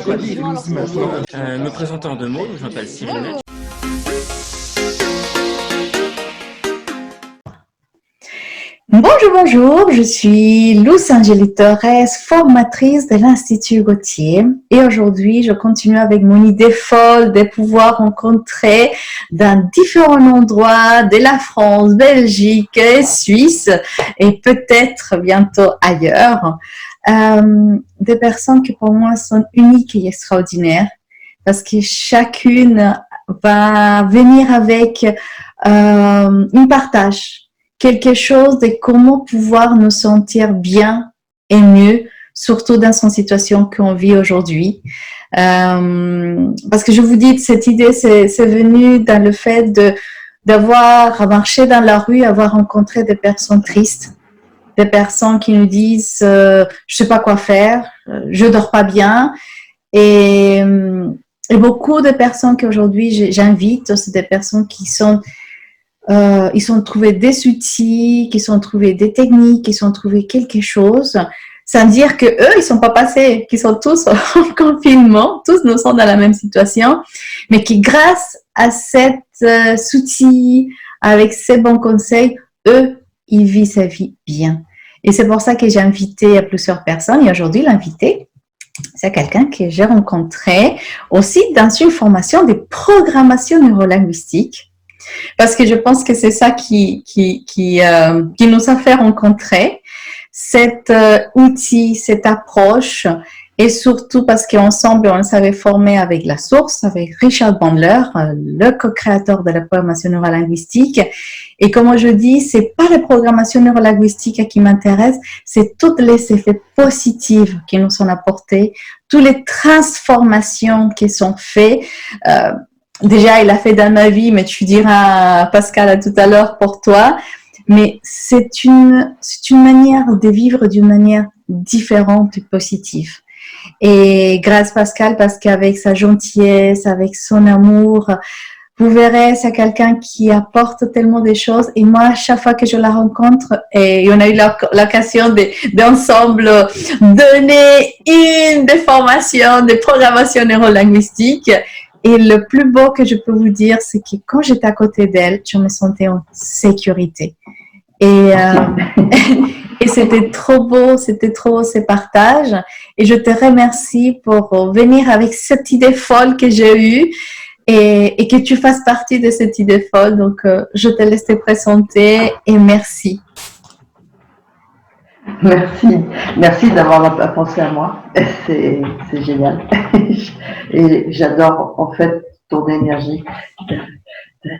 Me présentant en deux mots, je m'appelle Cyril. Bonjour, bonjour, je suis Luce Angélique Torres, formatrice de l'Institut Gautier et aujourd'hui je continue avec mon idée folle de pouvoir rencontrer dans différents endroits de la France, Belgique et Suisse et peut-être bientôt ailleurs, des personnes qui pour moi sont uniques et extraordinaires parce que chacune va venir avec un partage. Quelque chose de comment pouvoir nous sentir bien et mieux, surtout dans une situation qu'on vit aujourd'hui. Parce que je vous dis, cette idée, c'est venu dans le fait d'avoir marché dans la rue, avoir rencontré des personnes tristes, des personnes qui nous disent je sais pas quoi faire, je dors pas bien, et beaucoup de personnes qu'aujourd'hui j'invite, c'est des personnes qui sont ils ont trouvé des outils, qu'ils ont trouvé des techniques, qu'ils ont trouvé quelque chose, sans dire que eux, ils sont pas passés, qu'ils sont tous en confinement, tous nous sommes dans la même situation, mais qui grâce à cet outil, avec ces bons conseils, eux, ils vivent sa vie bien. Et c'est pour ça que j'ai invité plusieurs personnes. Et aujourd'hui, l'invité, c'est quelqu'un que j'ai rencontré aussi dans une formation de programmation neurolinguistique. Parce que je pense que c'est ça qui nous a fait rencontrer cet outil, cette approche, et surtout parce qu'ensemble, on s'avait formé avec la source, avec Richard Bandler, le co-créateur de la programmation neurolinguistique. Et comme je dis, c'est pas la programmation neurolinguistique qui m'intéresse, c'est tous les effets positifs qui nous sont apportés, toutes les transformations qui sont faites. Déjà, il a fait dans ma vie, mais tu diras, Pascal, tout à l'heure pour toi. Mais c'est une manière de vivre d'une manière différente et positive. Et grâce Pascal, parce qu'avec sa gentillesse, avec son amour, vous verrez, c'est quelqu'un qui apporte tellement de choses. Et moi, chaque fois que je la rencontre, et on a eu l'occasion d'ensemble donner une des formations de programmation neurolinguistique. Et le plus beau que je peux vous dire, c'est que quand j'étais à côté d'elle, je me sentais en sécurité. Et, et c'était trop beau ces partages. Et je te remercie pour venir avec cette idée folle que j'ai eue et que tu fasses partie de cette idée folle. Donc, je te laisse te présenter et merci. Merci d'avoir pensé à moi, c'est génial. Et j'adore en fait ton énergie,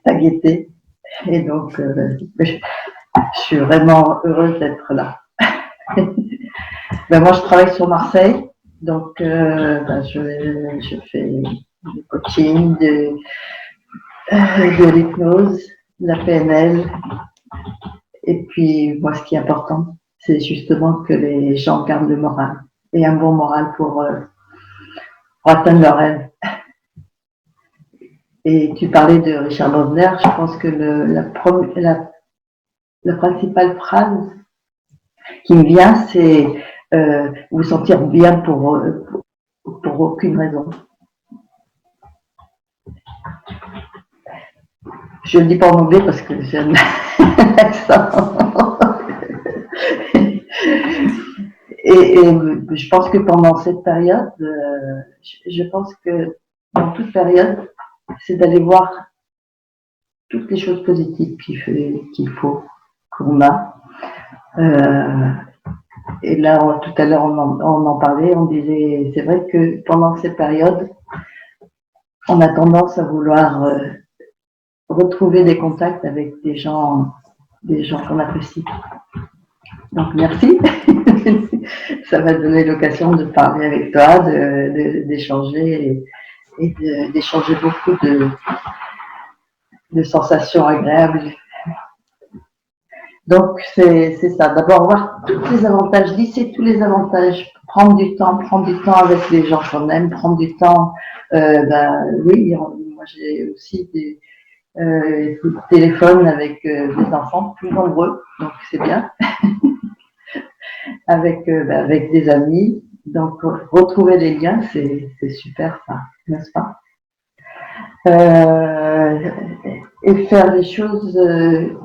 ta gaieté. Et donc, je suis vraiment heureuse d'être là. Moi, je travaille sur Marseille, donc je fais du coaching, de l'hypnose, de la PNL. Et puis, moi, ce qui est important, c'est justement que les gens gardent le moral et un bon moral pour atteindre leurs rêves. Et tu parlais de Richard Bandler, je pense que la principale phrase qui me vient, c'est vous sentir bien pour aucune raison. Je ne le dis pas en anglais parce que j'ai un accent. Et je pense que pendant cette période, je pense que dans toute période, c'est d'aller voir toutes les choses positives qu'il faut, qu'on a. Et là, tout à l'heure, on en parlait, on disait, c'est vrai que pendant cette période, on a tendance à vouloir retrouver des contacts avec des gens qu'on apprécie. Donc merci, ça m'a donné l'occasion de parler avec toi, d'échanger et d'échanger beaucoup de sensations agréables. Donc c'est ça, d'abord voir tous les avantages, lisser tous les avantages, prendre du temps avec les gens qu'on aime, prendre du temps. Oui, moi j'ai aussi des téléphones avec des enfants plus nombreux, donc c'est bien. avec des amis, Donc, retrouver les liens, c'est super, ça, n'est-ce pas? Et faire les choses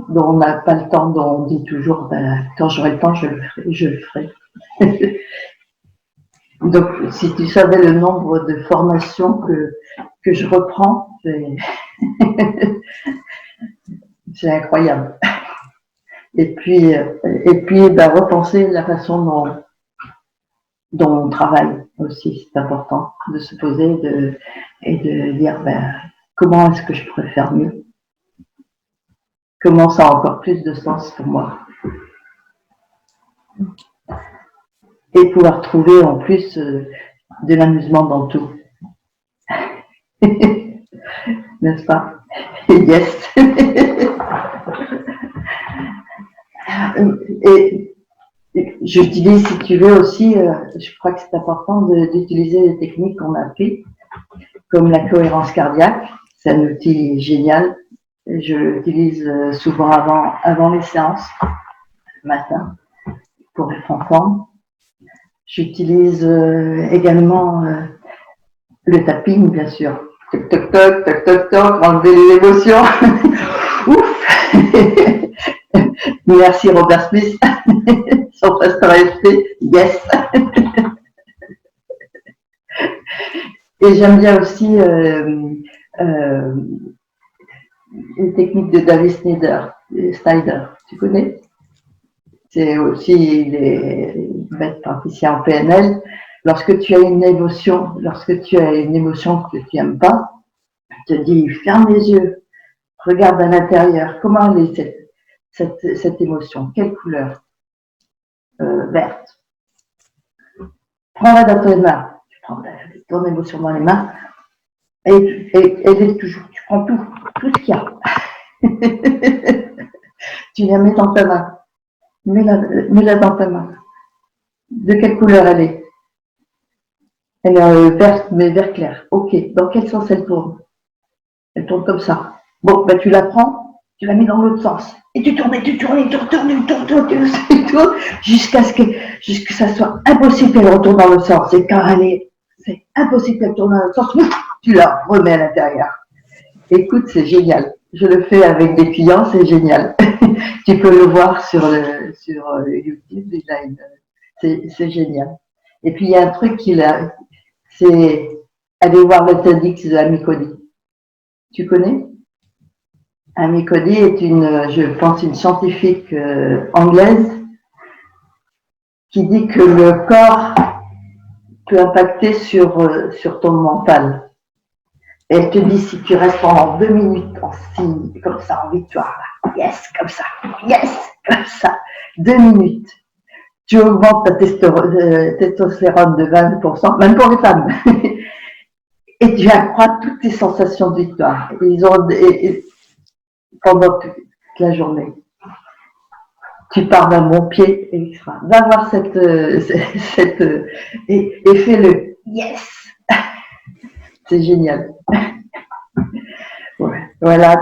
dont on n'a pas le temps, dont on dit toujours, ben, quand j'aurai le temps, je le ferai. Donc, si tu savais le nombre de formations que je reprends, c'est incroyable. Et puis ben, repenser la façon dont on travaille aussi, c'est important de se poser et de dire ben, comment est-ce que je pourrais faire mieux, comment ça a encore plus de sens pour moi. Et pouvoir trouver en plus de l'amusement dans tout. N'est-ce pas? Yes. Et j'utilise, si tu veux aussi, je crois que c'est important d'utiliser les techniques qu'on a appris, comme la cohérence cardiaque. C'est un outil génial. Je l'utilise souvent avant les séances, le matin, pour être en forme. J'utilise également le tapping, bien sûr. Toc, toc, toc, toc, toc, toc, enlever les émotions. Ouf. Merci Robert Smith. Son pasteur FP. Yes. Et j'aime bien aussi une technique de David Snyder. Tu connais? C'est aussi, il va être praticien en PNL. Lorsque tu as une émotion que tu n'aimes pas, tu te dis, ferme les yeux, regarde à l'intérieur, comment elle est cette émotion, quelle couleur? Verte. Prends-la dans tes mains, tu prends ton émotion dans les mains, et elle est toujours, tu prends tout ce qu'il y a. Tu la mets dans ta main. Mets-la dans ta main. De quelle couleur elle est? Elle est verte, mais vert clair. Ok. Dans quel sens elle tourne? Elle tourne comme ça. Bon, ben tu la prends, tu la mets dans l'autre sens. Et tu tournes, jusqu'à ce que ça soit impossible qu'elle retourne dans l'autre sens. Et quand c'est impossible qu'elle tourne dans l'autre sens, tu la remets à l'intérieur. Écoute, c'est génial. Je le fais avec des clients, c'est génial. Tu peux le voir sur YouTube, c'est génial. Et puis il y a un truc c'est aller voir le TEDx de Amy Cuddy. Tu connais? Amy Cuddy est je pense, une scientifique anglaise qui dit que le corps peut impacter sur ton mental. Et elle te dit, si tu restes pendant 2 minutes en signe, comme ça, en victoire, yes, comme ça, 2 minutes, tu augmentes ta testostérone de 20%, même pour les femmes, et tu accrois toutes tes sensations de victoire. Pendant toute la journée. Tu pars d'un bon pied, etc. Va voir et fais-le. Yes! C'est génial. Ouais. Voilà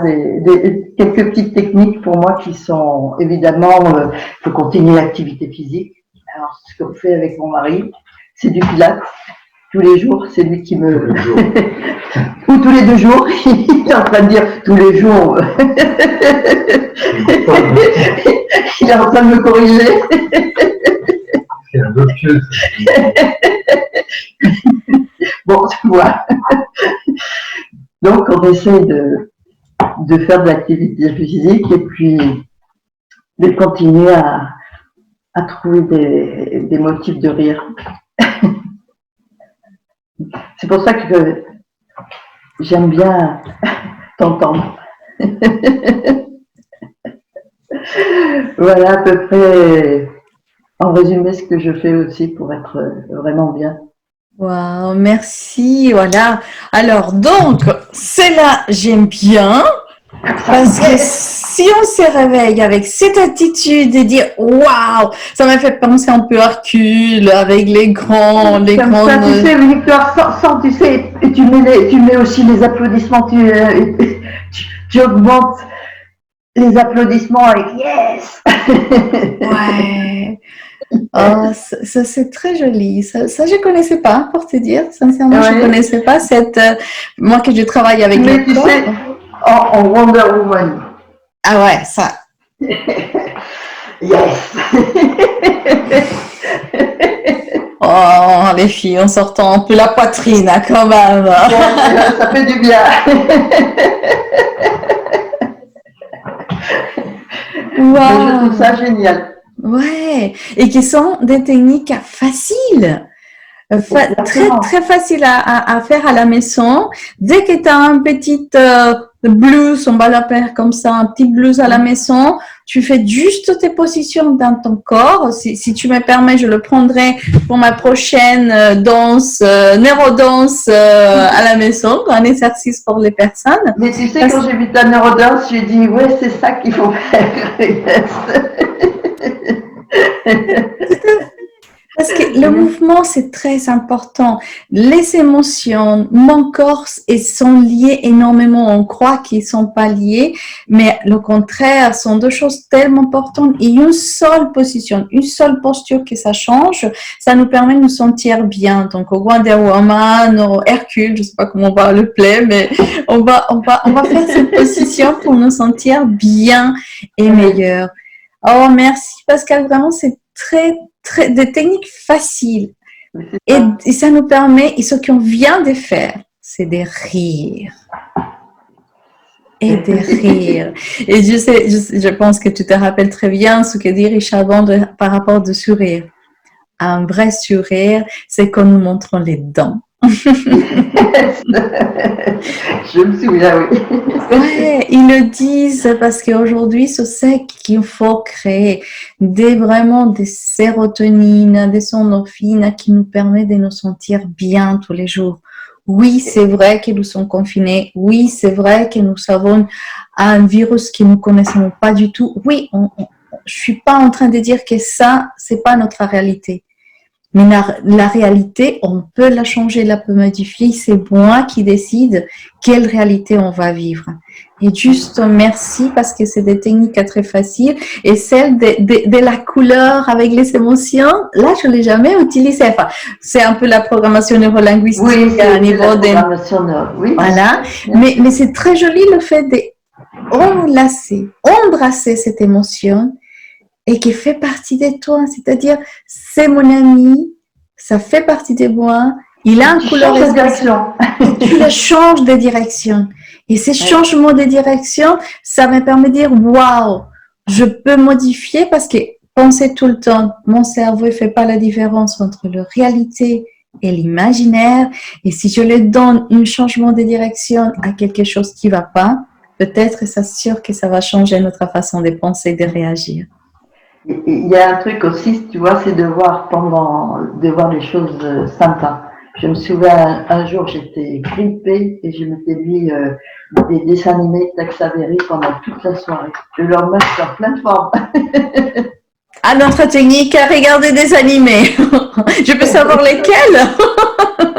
quelques petites techniques pour moi qui sont évidemment, il faut continuer l'activité physique. Alors, ce qu'on fait avec mon mari, c'est du pilates. Tous les jours, c'est lui qui me... Ou tous les 2 jours, il est en train de dire tous les jours. Il est en train de me corriger. C'est un peu pieux. Bon, tu vois. Donc, on essaie de faire de l'activité physique et puis de continuer à trouver des motifs de rire. C'est pour ça que j'aime bien t'entendre. Voilà à peu près, en résumé, ce que je fais aussi pour être vraiment bien. Wow, merci, voilà. Alors, donc, c'est là, j'aime bien, parce que si on se réveille avec cette attitude et dire, waouh, ça m'a fait penser un peu à Hercule, avec les grands... Comme ça, tu sais, Victoire, tu sais, et tu mets aussi les applaudissements, tu augmentes les applaudissements avec yes. Ouais. Oh, ça c'est très joli. Ça je connaissais pas, pour te dire. Sincèrement, je Ouais. connaissais pas cette. Moi que je travaille avec Mais les tu corps. sais, en Wonder Woman. Ah ouais, ça. Yes. Oh, les filles, on sortant un peu la poitrine, hein, quand même. Ça fait du bien. Mais je trouve Waouh. ça génial. Ouais, et qui sont des techniques faciles. Très, Exactement. très facile à faire à la maison. Dès que tu as un petit blues, on va l'appeler comme ça, un petit blues à la maison, tu fais juste tes positions dans ton corps. Si tu me permets, je le prendrai pour ma prochaine danse, neurodance à la maison, un exercice pour les personnes. Mais tu sais, quand j'ai vu ta neurodance, j'ai dit, ouais, c'est ça qu'il faut faire. Parce que le mouvement, c'est très important. Les émotions, mon corps, elles sont liées énormément. On croit qu'ils sont pas liés, mais le contraire, sont deux choses tellement importantes. Et une seule position, une seule posture que ça change, ça nous permet de nous sentir bien. Donc, au Wonder Woman, au Hercule, je sais pas comment on va le plaire, mais on va faire cette position pour nous sentir bien et meilleur. Oh, merci Pascal, vraiment, c'est des techniques faciles. Et ça nous permet, et ce qu'on vient de faire, c'est de rire. Et de rire. Et je pense que tu te rappelles très bien ce que dit Richard Bond par rapport au sourire. Un vrai sourire, c'est quand nous montrons les dents. Je me souviens, oui. Ouais, ils le disent parce qu'aujourd'hui, c'est qu'il faut créer vraiment des sérotonines, des endorphines qui nous permettent de nous sentir bien tous les jours. Oui, c'est vrai que nous sommes confinés. Oui, c'est vrai que nous avons un virus que nous connaissons pas du tout. Oui, je suis pas en train de dire que ça, c'est pas notre réalité. Mais la réalité, on peut la changer, la peut modifier. C'est moi qui décide quelle réalité on va vivre. Et juste merci parce que c'est des techniques très faciles. Et celle de la couleur avec les émotions, là, je ne l'ai jamais utilisée. Enfin, c'est un peu la programmation neurolinguistique Oui, à niveau des... Oui. Voilà. Mais c'est très joli le fait d'enlacer, embrasser cette émotion et qui fait partie de toi, c'est-à-dire c'est mon ami, ça fait partie de moi, il a une couleur de direction. Tu le changes de direction. Et ces changements de direction, ça me permet de dire waouh, je peux modifier parce que penser tout le temps, mon cerveau ne fait pas la différence entre la réalité et l'imaginaire. Et si je lui donne un changement de direction à quelque chose qui ne va pas, peut-être c'est sûr que ça va changer notre façon de penser et de réagir. Il y a un truc aussi, tu vois, c'est de voir les choses sympas. Je me souviens, un jour, j'étais grippée et je m'étais mis des dessins animés de Tex Avery pendant toute la soirée. Le lendemain, je suis en pleine forme. À notre technique, à regarder des animés. Je peux savoir lesquels?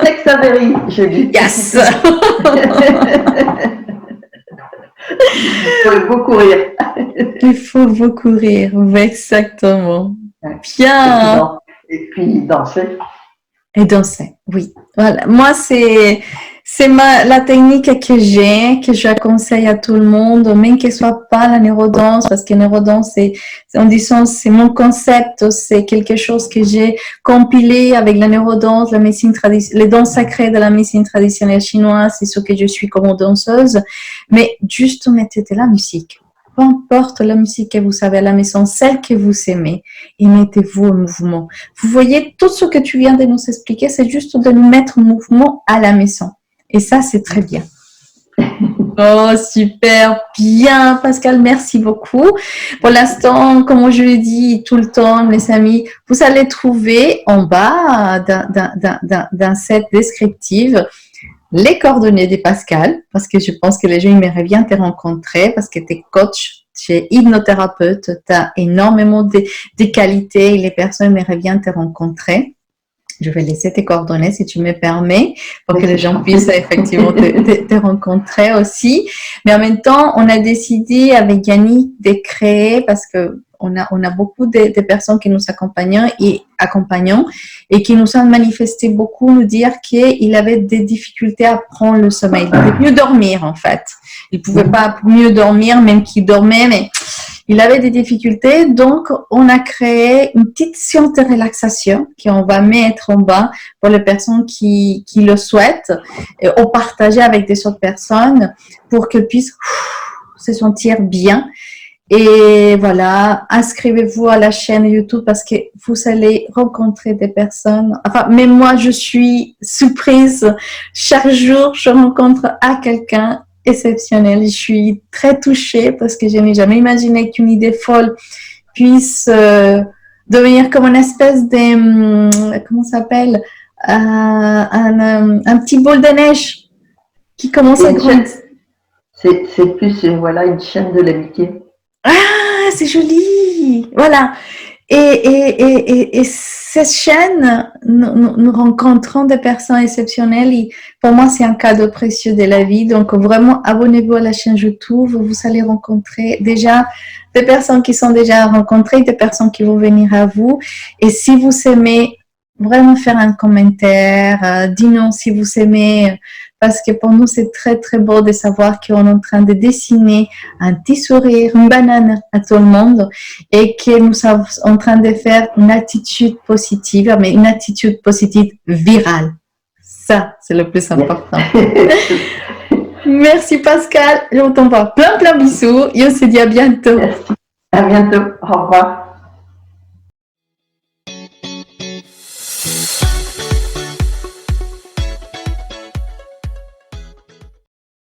Tex Avery, je dis. Yes. Il faut beaucoup rire. Il faut beaucoup rire, exactement. Bien. Et puis danser. Et danser, oui. Voilà. Moi, c'est la technique que j'ai, que je conseille à tout le monde, même que ce soit pas la neurodance, parce que neurodance, en disant, c'est mon concept, c'est quelque chose que j'ai compilé avec la neurodance, la médecine traditionnelle, les danses sacrées de la médecine traditionnelle chinoise, c'est ce que je suis comme danseuse. Mais juste mettez de la musique. Peu importe la musique que vous avez à la maison, celle que vous aimez, et mettez-vous en mouvement. Vous voyez, tout ce que tu viens de nous expliquer, c'est juste de nous mettre en mouvement à la maison. Et ça, c'est très bien. Oh, super, bien, Pascal, merci beaucoup. Pour l'instant, comme je le dis tout le temps, les amis, vous allez trouver en bas dans cette descriptive les coordonnées de Pascal, parce que je pense que les gens aimeraient bien te rencontrer, parce que tu es coach, tu es hypnothérapeute, tu as énormément de qualités et les personnes aimeraient bien te rencontrer. Je vais laisser tes coordonnées si tu me permets, pour que les gens puissent effectivement te rencontrer aussi. Mais en même temps, on a décidé avec Yannick de créer, parce que on a beaucoup de personnes qui nous accompagnent et qui nous ont manifesté beaucoup, nous dire qu'il avait des difficultés à prendre le sommeil. Il pouvait mieux dormir, en fait. Il pouvait pas mieux dormir, même qu'il dormait, mais il avait des difficultés. Donc, on a créé une petite séance de relaxation qu'on va mettre en bas pour les personnes qui le souhaitent ou partager avec des autres personnes pour qu'elles puissent se sentir bien. Et voilà, inscrivez-vous à la chaîne YouTube parce que vous allez rencontrer des personnes. Enfin, même moi, je suis surprise. Chaque jour, je rencontre quelqu'un exceptionnel. Je suis très touchée parce que je n'ai jamais imaginé qu'une idée folle puisse devenir comme une espèce de, comment ça s'appelle, un petit bol de neige qui commence à grandir. C'est plus, voilà, une chaîne de l'amitié. Ah, c'est joli! Voilà. Et cette chaîne, nous rencontrons des personnes exceptionnelles. Et pour moi, c'est un cadeau précieux de la vie. Donc, vraiment, abonnez-vous à la chaîne YouTube. Vous allez rencontrer déjà des personnes qui sont déjà rencontrées, des personnes qui vont venir à vous. Et si vous aimez, vraiment faire un commentaire, dis-nous si vous aimez, parce que pour nous, c'est très, très beau de savoir qu'on est en train de dessiner un petit sourire, une banane à tout le monde et que nous sommes en train de faire une attitude positive, mais une attitude positive virale. Ça, c'est le plus important. Merci Pascal. Je vous envoie plein bisous et on se dit à bientôt. Merci. À bientôt. Au revoir.